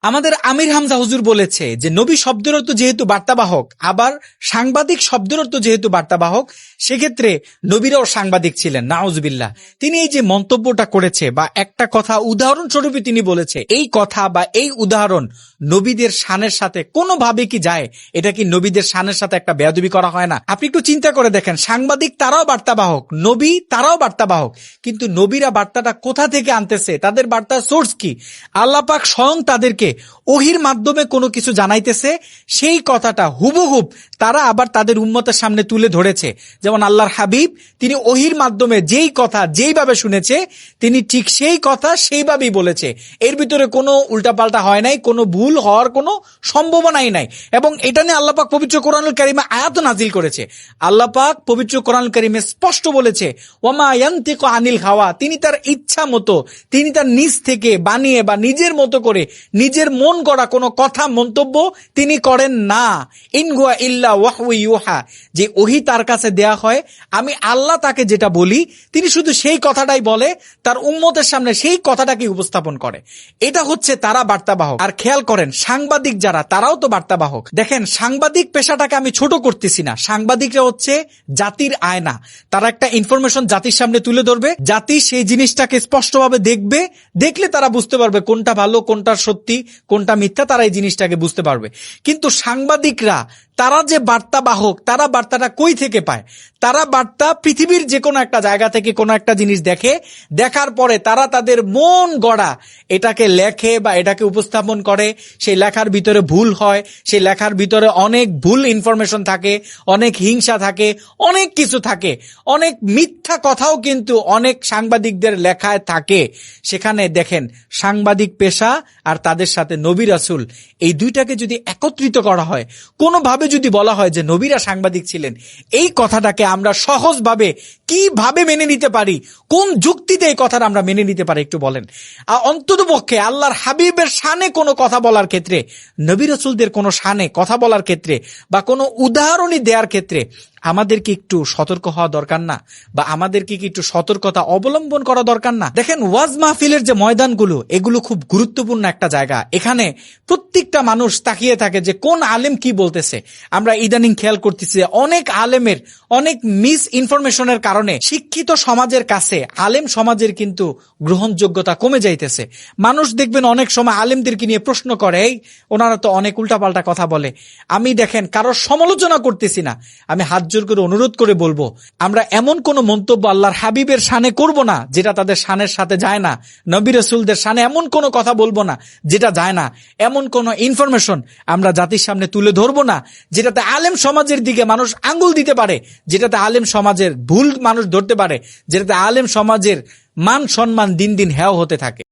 আমাদের আমির হামজা হুজুর বলেছে যে নবী শব্দের অর্থ যেহেতু বার্তাবাহক, আবার সাংবাদিক শব্দের অর্থ যেহেতু বার্তাবাহক, সেক্ষেত্রে নবীরাও সাংবাদিক ছিলেন। নাউজুবিল্লাহ। তিনি এই যে মন্তব্যটা করেছে বা একটা কথা উদাহরণস্বরূপে তিনি বলেছে, এই কথা বা এই উদাহরণ নবীদের শানের সাথে কোনোভাবে কি যায়? এটা কি নবীদের শানের সাথে একটা বেয়াদবি করা হয় না? আপনি একটু চিন্তা করে দেখেন, সাংবাদিক তারাও বার্তাবাহক, নবী তারাও বার্তাবাহক, কিন্তু নবীরা বার্তাটা কোথা থেকে আনতেছে? তাদের বার্তার সোর্স কি? আল্লাহ পাক স্বয়ং তাদেরকে ওহির মাধ্যমে কোনো কিছু জানাইতেছে, সেই কথাটা হুবহুব তারা আবার তাদের উম্মতের সামনে তুলে ধরেছে। যেমন আল্লাহর হাবিব, তিনি ওহির মাধ্যমে যেই কথা যেইভাবে শুনেছে, তিনি ঠিক সেই কথা সেইভাবেই বলেছে। এর ভিতরে কোনো উল্টাপাল্টা হয় নাই, কোনো ভুল হওয়ার কোনো সম্ভাবনাই নাই। এবং এটা নিয়ে আল্লাহ পাক পবিত্র কোরআনুল কারিমে আয়াত নাজিল করেছে। আল্লাহ পাক পবিত্র কোরআনুল কারিমে স্পষ্ট বলেছে, ওয়ামা ইয়ানতিকু আনিল হাওয়া, তিনি তার ইচ্ছা মতো, তিনি তার নিজ থেকে বানিয়ে বা নিজের মতো করে নিজের মন গড়া কোনো কথা মন্তব্য তিনি করেন না। ইন হুয়া ইল্লা ওয়াহয়ু ইউহা, যে ওহী তার কাছে দেয়া হয়, আমি আল্লাহ তাকে যেটা বলি তিনি শুধু সেই কথাটাই বলে, তার উম্মতের সামনে সেই কথাটাকে উপস্থাপন করে। এটা হচ্ছে তারা বার্তাবাহক। আর খেয়াল করেন, সাংবাদিক যারা, তারাও তো বার্তাবাহক। দেখেন, সাংবাদিক পেশাটাকে আমি ছোট করতেছি না। সাংবাদিকরা হচ্ছে জাতির আয়না। তারা একটা ইনফরমেশন জাতির সামনে তুলে ধরবে, জাতি সেই জিনিসটাকে স্পষ্টভাবে দেখবে, দেখলে তারা বুঝতে পারবে কোনটা ভালো, কোনটা সত্যি, কোনটা মিথ্যা, তারা এই জিনিসটাকে বুঝতে পারবে। কিন্তু সাংবাদিকরা, তারা যে বার্তাবাহক, তারা বার্তাটা কই থেকে পায়? তারা বার্তা পৃথিবীর যে কোনো একটা জায়গা থেকে কোনো একটা জিনিস দেখে, দেখার পরে তারা তাদের মন গড়া এটাকে লেখে বা এটাকে উপস্থাপন করে। সেই লেখার ভিতরে ভুল হয়, সেই লেখার ভিতরে অনেক ভুল ইনফরমেশন থাকে, অনেক হিংসা থাকে, অনেক কিছু থাকে, অনেক মিথ্যা কথাও কিন্তু অনেক সাংবাদিকদের লেখায় থাকে। সেখানে দেখেন, সাংবাদিক পেশা আর তাদের সাথে নবী রাসূল, এই দুইটাকে যদি একত্রিত করা হয়, কোনোভাবে যদি বলা হয় যে নবীরা সাংবাদিক ছিলেন, এই কথাটাকে আমরা সহজভাবে কিভাবে মেনে নিতে পারি? কোন যুক্তিতে এই কথাটা আমরা মেনে নিতে পারি একটু বলেন। অন্তত পক্ষে আল্লাহর হাবিবের শানে কোনো কথা বলার ক্ষেত্রে, নবী রাসূলদের কোনো শানে কথা বলার ক্ষেত্রে বা কোনো উদাহরণই দেওয়ার ক্ষেত্রে আমাদেরকে একটু সতর্ক হওয়া দরকার না? বা আমাদেরকে কি একটু সতর্কতা অবলম্বন করা দরকার না? দেখেন, ওয়াজ মাহফিলের যে ময়দানগুলো, এগুলো খুব গুরুত্বপূর্ণ একটা জায়গা। এখানে প্রত্যেকটা মানুষ তাকিয়ে থাকে যে কোন আলেম কি বলতেছে। আমরা ইদানিং খেয়াল করতেছি অনেক আলেমের অনেক মিস ইনফরমেশনের কারণে শিক্ষিত সমাজের কাছে আলেম সমাজের কিন্তু গ্রহণযোগ্যতা কমে যাইতেছে। মানুষ দেখবেন অনেক সময় আলেমদেরকে নিয়ে প্রশ্ন করে, এই ওনারা তো অনেক উল্টাপাল্টা কথা বলে। আমি দেখেন কারোর সমালোচনা করতেছি না, আমি হাত জোর করে অনুরোধ করে বলবো, আমরা এমন কোন মন্তব্য আল্লাহর হাবিবের শানে করব না যেটা তাদের শানের সাথে যায় না। নবী রাসূলদের শানে এমন কোন কথা বলবো না যেটা যায় না। এমন কোন ইনফরমেশন আমরা জাতির সামনে তুলে ধরবো না যেটাতে আলেম সমাজের দিকে মানুষ আঙ্গুল দিতে পারে, যেটাতে আলেম সমাজের ভুল মানুষ ধরতে পারে, যেটাতে আলেম সমাজের মান সম্মান দিন দিন হেয় হতে থাকে।